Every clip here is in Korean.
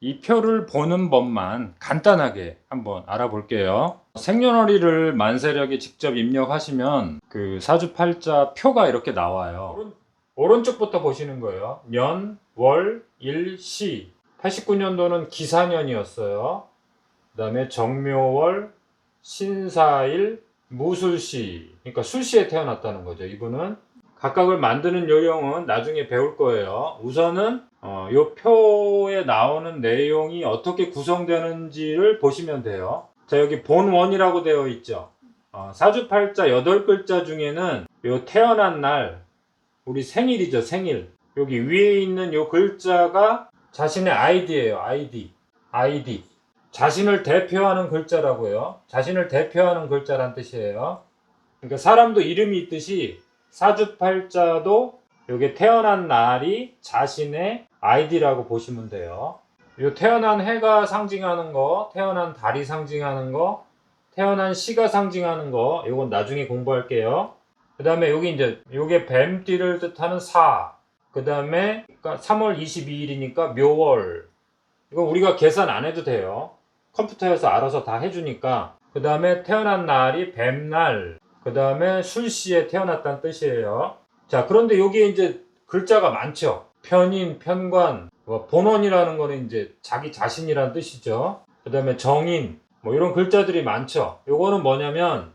이 표를 보는 법만 간단하게 한번 알아볼게요. 생년월일을 만세력에 직접 입력하시면 그 사주팔자 표가 이렇게 나와요. 오른쪽부터 보시는 거예요. 년, 월, 일, 시. 89년도는 기사년이었어요. 그 다음에 정묘월, 신사일, 무술시. 그러니까 술시에 태어났다는 거죠. 이분은 각각을 만드는 요령은 나중에 배울 거예요. 우선은 요 표에 나오는 내용이 어떻게 구성되는지를 보시면 돼요. 자, 여기 본원이라고 되어 있죠. 사주팔자 8글자 중에는 요 태어난 날, 우리 생일이죠. 생일. 여기 위에 있는 요 글자가 자신의 아이디예요. 아이디. 자신을 대표하는 글자라고요. 자신을 대표하는 글자란 뜻이에요. 그러니까 사람도 이름이 있듯이 사주팔자도 여기 태어난 날이 자신의 아이디라고 보시면 돼요. 요 태어난 해가 상징하는 거, 태어난 달이 상징하는 거, 태어난 시가 상징하는 거, 요건 나중에 공부할게요. 그 다음에 여기 이제 요게 뱀띠를 뜻하는 사, 그 다음에 3월 22일이니까 묘월. 이거 우리가 계산 안 해도 돼요. 컴퓨터에서 알아서 다 해주니까. 그 다음에 태어난 날이 뱀날, 그 다음에 술시에 태어났다는 뜻이에요. 자, 그런데 여기에 이제 글자가 많죠. 편인, 편관, 본원이라는 거는 이제 자기 자신이란 뜻이죠. 그 다음에 정인, 이런 글자들이 많죠. 요거는 뭐냐면,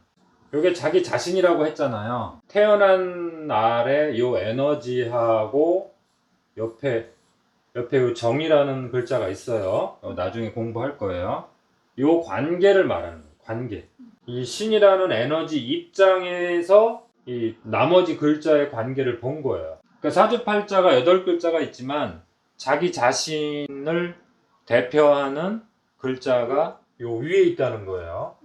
요게 자기 자신이라고 했잖아요. 태어난 날의 요 에너지하고 옆에 요 정이라는 글자가 있어요. 나중에 공부할 거예요. 요 관계를 말하는 거예요. 관계. 이 신이라는 에너지 입장에서 이 나머지 글자의 관계를 본 거예요. 그러니까 사주팔자가 8글자가 있지만 자기 자신을 대표하는 글자가 요 위에 있다는 거예요.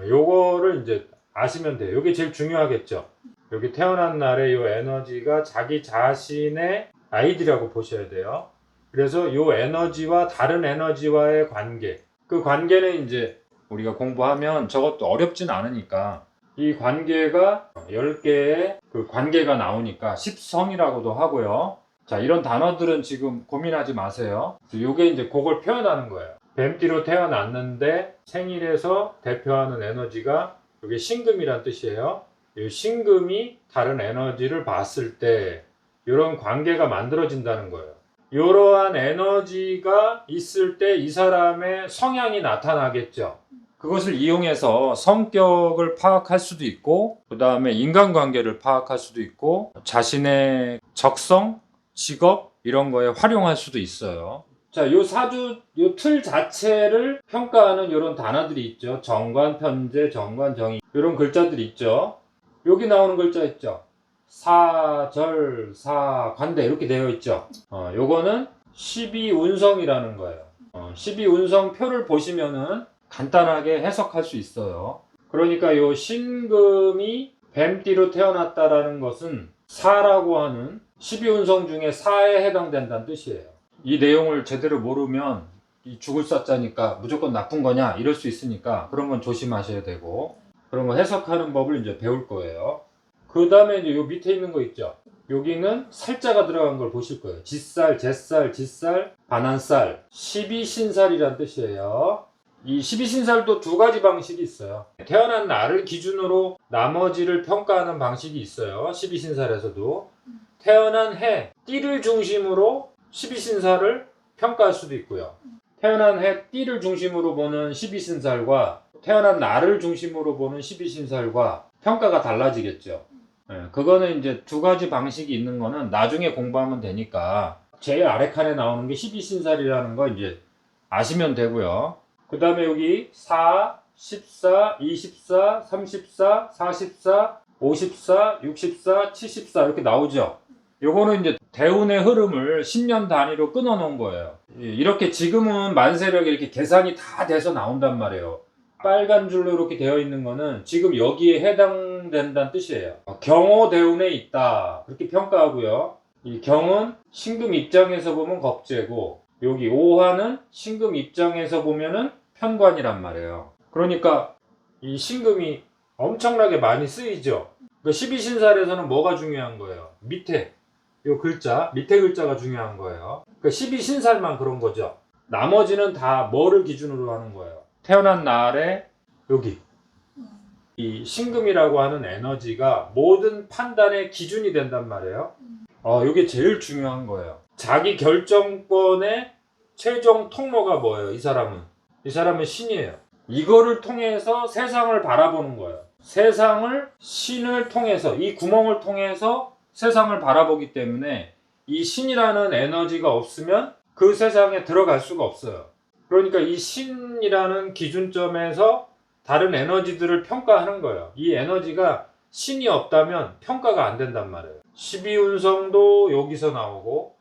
요거를 이제 아시면 돼요. 요게 제일 중요하겠죠. 여기 태어난 날의 요 에너지가 자기 자신의 아이디라고 보셔야 돼요. 그래서 요 에너지와 다른 에너지와의 관계. 그 관계는 이제 우리가 공부하면 저것도 어렵진 않으니까 이 관계가 10개의 그 관계가 나오니까 십성이라고도 하고요. 자, 이런 단어들은 지금 고민하지 마세요. 요게 이제 그걸 표현하는 거예요. 뱀띠로 태어났는데 생일에서 대표하는 에너지가 이게 신금이란 뜻이에요. 이 신금이 다른 에너지를 봤을 때 이런 관계가 만들어진다는 거예요. 이러한 에너지가 있을 때 이 사람의 성향이 나타나겠죠. 그것을 이용해서 성격을 파악할 수도 있고, 그 다음에 인간관계를 파악할 수도 있고, 자신의 적성, 직업 이런 거에 활용할 수도 있어요. 자, 요 사주 요 틀 자체를 평가하는 이런 단어들이 있죠. 정관, 편재, 정관, 정의 이런 글자들이 있죠. 여기 나오는 글자 있죠. 사절, 사관대 이렇게 되어 있죠. 요거는 12운성이라는 거예요. 12운성 표를 보시면은 간단하게 해석할 수 있어요. 그러니까 요 신금이 뱀띠로 태어났다라는 것은 사라고 하는 12운성 중에 사에 해당된다는 뜻이에요. 이 내용을 제대로 모르면 이 죽을 사자니까 무조건 나쁜 거냐 이럴 수 있으니까 그런 건 조심하셔야 되고, 그런 거 해석하는 법을 이제 배울 거예요. 그 다음에 이제 요 밑에 있는 거 있죠. 여기는 살자가 들어간 걸 보실 거예요. 지살, 제살, 지살, 반한살, 12신살이란 뜻이에요. 이 12신살도 두 가지 방식이 있어요. 태어난 날을 기준으로 나머지를 평가하는 방식이 있어요. 12신살에서도 태어난 해, 띠를 중심으로 12신살을 평가할 수도 있고요. 태어난 해, 띠를 중심으로 보는 12신살과 태어난 날을 중심으로 보는 12신살과 평가가 달라지겠죠. 그거는 이제 두 가지 방식이 있는 거는 나중에 공부하면 되니까 제일 아래 칸에 나오는 게 12신살이라는 거 이제 아시면 되고요. 그 다음에 여기 4, 14, 24, 34, 44, 54, 64, 74 이렇게 나오죠. 요거는 이제 대운의 흐름을 10년 단위로 끊어 놓은 거예요. 이렇게 지금은 만세력이 이렇게 계산이 다 돼서 나온단 말이에요. 빨간 줄로 이렇게 되어 있는 거는 지금 여기에 해당된다는 뜻이에요. 경호대운에 있다 그렇게 평가하고요. 이 경은 신금 입장에서 보면 겁재고, 여기 오화는 신금 입장에서 보면은 편관이란 말이에요. 그러니까 이 신금이 엄청나게 많이 쓰이죠. 그러니까 12신살에서는 뭐가 중요한 거예요? 밑에 요 글자, 밑에 글자가 중요한 거예요. 그러니까 12신살만 그런 거죠. 나머지는 다 뭐를 기준으로 하는 거예요? 태어난 날에 여기 이 신금이라고 하는 에너지가 모든 판단의 기준이 된단 말이에요. 이게 제일 중요한 거예요. 자기 결정권의 최종 통로가 뭐예요? 이 사람은 신이에요. 이거를 통해서 세상을 바라보는 거예요. 세상을 신을 통해서, 이 구멍을 통해서 세상을 바라보기 때문에 이 신이라는 에너지가 없으면 그 세상에 들어갈 수가 없어요. 그러니까 이 신이라는 기준점에서 다른 에너지들을 평가하는 거예요. 이 에너지가 신이 없다면 평가가 안 된단 말이에요. 12운성도 여기서 나오고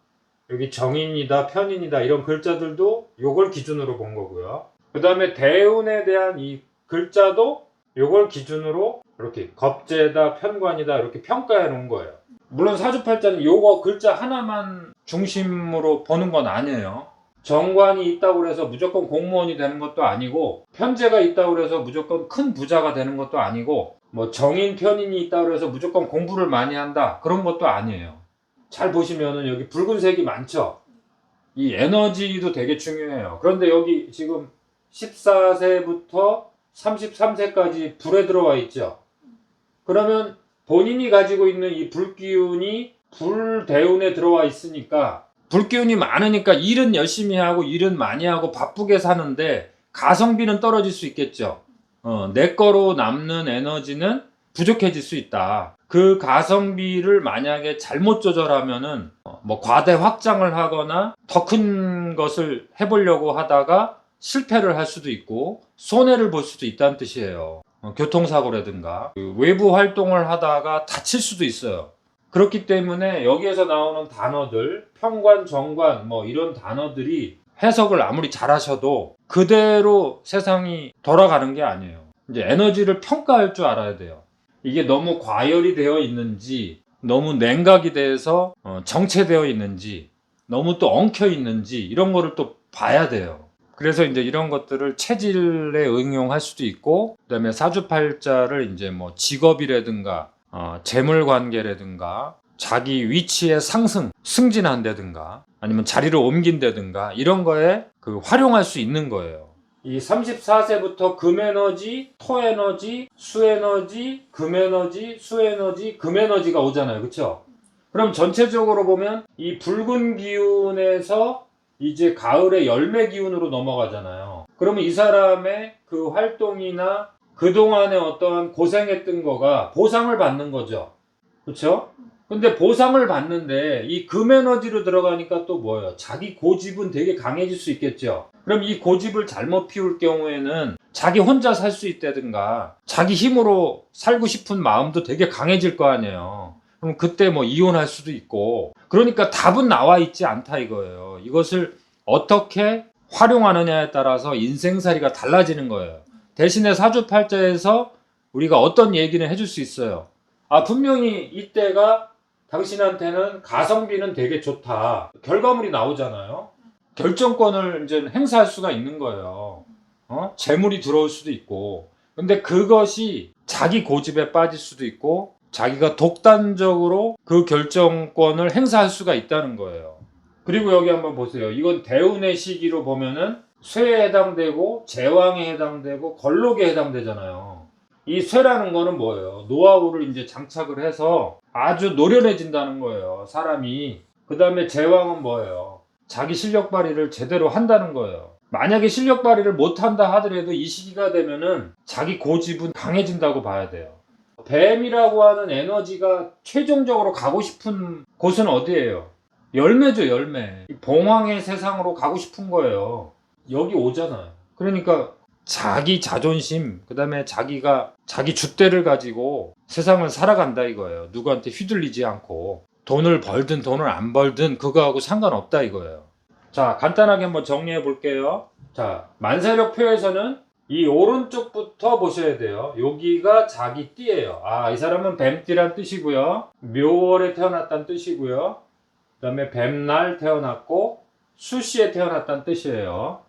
여기 정인이다, 편인이다 이런 글자들도 요걸 기준으로 본 거고요. 그 다음에 대운에 대한 이 글자도 요걸 기준으로 이렇게 겁재다, 편관이다 이렇게 평가해 놓은 거예요. 물론 사주팔자는 요거 글자 하나만 중심으로 보는 건 아니에요. 정관이 있다고 해서 무조건 공무원이 되는 것도 아니고, 편재가 있다고 해서 무조건 큰 부자가 되는 것도 아니고, 뭐 정인, 편인이 있다고 해서 무조건 공부를 많이 한다 그런 것도 아니에요. 잘 보시면은 여기 붉은색이 많죠. 이 에너지도 되게 중요해요. 그런데 여기 지금 14세부터 33세까지 불에 들어와 있죠. 그러면 본인이 가지고 있는 이 불기운이 불대운에 들어와 있으니까, 불기운이 많으니까 일은 열심히 하고 일은 많이 하고 바쁘게 사는데 가성비는 떨어질 수 있겠죠. 내 거로 남는 에너지는 부족해질 수 있다. 그 가성비를 만약에 잘못 조절하면은 뭐 과대 확장을 하거나 더 큰 것을 해보려고 하다가 실패를 할 수도 있고 손해를 볼 수도 있다는 뜻이에요. 교통사고라든가 외부 활동을 하다가 다칠 수도 있어요. 그렇기 때문에 여기에서 나오는 단어들, 평관, 정관 뭐 이런 단어들이 해석을 아무리 잘하셔도 그대로 세상이 돌아가는 게 아니에요. 이제 에너지를 평가할 줄 알아야 돼요. 이게 너무 과열이 되어 있는지, 너무 냉각이 돼서 정체되어 있는지, 너무 또 엉켜 있는지 이런 거를 또 봐야 돼요. 그래서 이제 이런 것들을 체질에 응용할 수도 있고, 그다음에 사주팔자를 이제 뭐 직업이라든가 재물 관계라든가 자기 위치의 상승, 승진한다든가 아니면 자리를 옮긴다든가 이런 거에 활용할 수 있는 거예요. 이 34세부터 금에너지, 토에너지, 수에너지, 금에너지, 수에너지, 금에너지가 오잖아요. 그쵸? 그럼 전체적으로 보면 이 붉은 기운에서 이제 가을의 열매 기운으로 넘어가잖아요. 그러면 이 사람의 그 활동이나 그동안에 어떠한 고생했던 거가 보상을 받는 거죠. 그쵸? 근데 보상을 받는데 이 금에너지로 들어가니까 또 뭐예요? 자기 고집은 되게 강해질 수 있겠죠. 그럼 이 고집을 잘못 피울 경우에는 자기 혼자 살 수 있다든가 자기 힘으로 살고 싶은 마음도 되게 강해질 거 아니에요. 그럼 그때 뭐 이혼할 수도 있고, 그러니까 답은 나와 있지 않다 이거예요. 이것을 어떻게 활용하느냐에 따라서 인생살이가 달라지는 거예요. 대신에 사주팔자에서 우리가 어떤 얘기는 해줄 수 있어요. 분명히 이때가 당신한테는 가성비는 되게 좋다. 결과물이 나오잖아요. 결정권을 이제 행사할 수가 있는 거예요. 재물이 들어올 수도 있고. 근데 그것이 자기 고집에 빠질 수도 있고, 자기가 독단적으로 그 결정권을 행사할 수가 있다는 거예요. 그리고 여기 한번 보세요. 이건 대운의 시기로 보면은 쇠에 해당되고 제왕에 해당되고 걸록에 해당되잖아요. 이 쇠라는 거는 뭐예요? 노하우를 이제 장착을 해서 아주 노련해진다는 거예요, 사람이. 그 다음에 제왕은 뭐예요? 자기 실력 발휘를 제대로 한다는 거예요. 만약에 실력 발휘를 못한다 하더라도 이 시기가 되면은 자기 고집은 강해진다고 봐야 돼요. 뱀이라고 하는 에너지가 최종적으로 가고 싶은 곳은 어디예요? 열매죠, 열매. 봉황의 세상으로 가고 싶은 거예요. 여기 오잖아요. 그러니까 자기 자존심, 그 다음에 자기가 자기 줏대를 가지고 세상을 살아간다 이거예요. 누구한테 휘둘리지 않고. 돈을 벌든 돈을 안 벌든 그거하고 상관없다 이거예요. 자, 간단하게 한번 정리해 볼게요. 자, 만세력표에서는 이 오른쪽부터 보셔야 돼요. 여기가 자기 띠예요. 이 사람은 뱀띠란 뜻이고요. 묘월에 태어났다는 뜻이고요. 그 다음에 뱀날 태어났고 수시에 태어났다는 뜻이에요.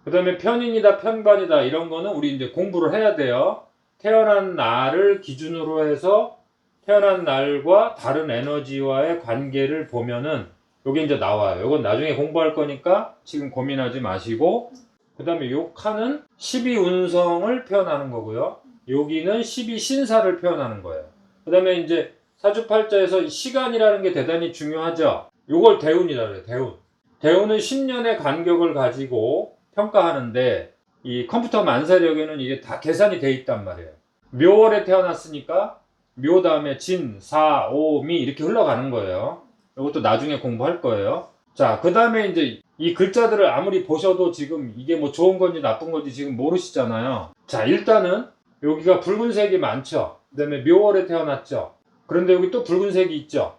그 다음에 편인이다, 편관이다 이런 거는 우리 이제 공부를 해야 돼요. 태어난 날을 기준으로 해서 태어난 날과 다른 에너지와의 관계를 보면은 요게 이제 나와요. 요건 나중에 공부할 거니까 지금 고민하지 마시고, 그 다음에 요 칸은 12운성을 표현하는 거고요. 여기는 12신사를 표현하는 거예요. 그 다음에 이제 사주팔자에서 시간이라는 게 대단히 중요하죠. 요걸 대운이라고 해요. 대운. 대운은 10년의 간격을 가지고 평가하는데, 이 컴퓨터 만세력에는 이게 다 계산이 돼 있단 말이에요. 묘월에 태어났으니까 묘 다음에 진, 사, 오, 미 이렇게 흘러가는 거예요. 이것도 나중에 공부할 거예요. 자, 그 다음에 이제 이 글자들을 아무리 보셔도 지금 이게 뭐 좋은 건지 나쁜 건지 지금 모르시잖아요. 자, 일단은 여기가 붉은색이 많죠. 그 다음에 묘월에 태어났죠. 그런데 여기 또 붉은색이 있죠.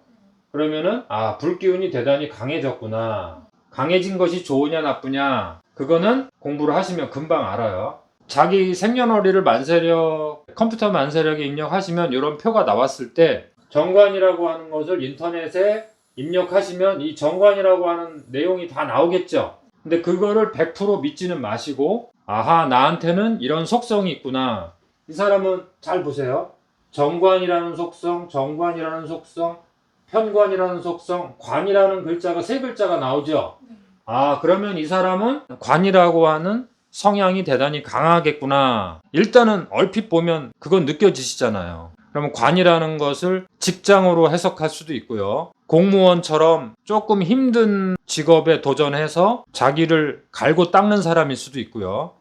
그러면은 아, 불기운이 대단히 강해졌구나. 강해진 것이 좋으냐 나쁘냐, 그거는 공부를 하시면 금방 알아요. 자기 생년월일을 만세력, 컴퓨터 만세력에 입력하시면 이런 표가 나왔을 때 정관이라고 하는 것을 인터넷에 입력하시면 이 정관이라고 하는 내용이 다 나오겠죠. 근데 그거를 100% 믿지는 마시고, 아하, 나한테는 이런 속성이 있구나. 이 사람은 잘 보세요. 정관이라는 속성, 정관이라는 속성, 편관이라는 속성, 관이라는 글자가 3글자가 나오죠. 아, 그러면 이 사람은 관이라고 하는 성향이 대단히 강하겠구나. 일단은 얼핏 보면 그건 느껴지시잖아요. 그러면 관이라는 것을 직장으로 해석할 수도 있고요. 공무원처럼 조금 힘든 직업에 도전해서 자기를 갈고 닦는 사람일 수도 있고요.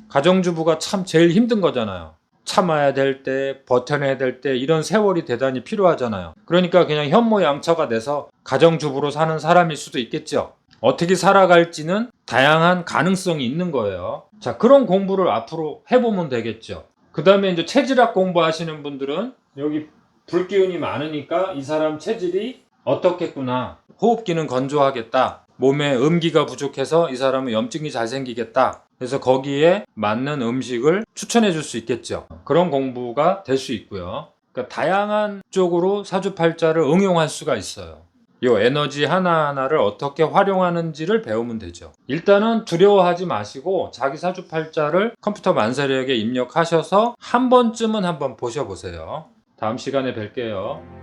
가정주부가 참 제일 힘든 거잖아요. 참아야 될 때, 버텨내야 될 때 이런 세월이 대단히 필요하잖아요. 그러니까 그냥 현모양처가 돼서 가정주부로 사는 사람일 수도 있겠죠. 어떻게 살아갈지는 다양한 가능성이 있는 거예요. 자, 그런 공부를 앞으로 해보면 되겠죠. 그 다음에 이제 체질학 공부하시는 분들은 여기 불기운이 많으니까 이 사람 체질이 어떻겠구나. 호흡기는 건조하겠다. 몸에 음기가 부족해서 이 사람은 염증이 잘 생기겠다. 그래서 거기에 맞는 음식을 추천해 줄 수 있겠죠. 그런 공부가 될 수 있고요. 그러니까 다양한 쪽으로 사주팔자를 응용할 수가 있어요. 이 에너지 하나하나를 어떻게 활용하는지를 배우면 되죠. 일단은 두려워하지 마시고 자기 사주팔자를 컴퓨터 만세력에 입력하셔서 한 번쯤은 한번 보셔보세요. 다음 시간에 뵐게요.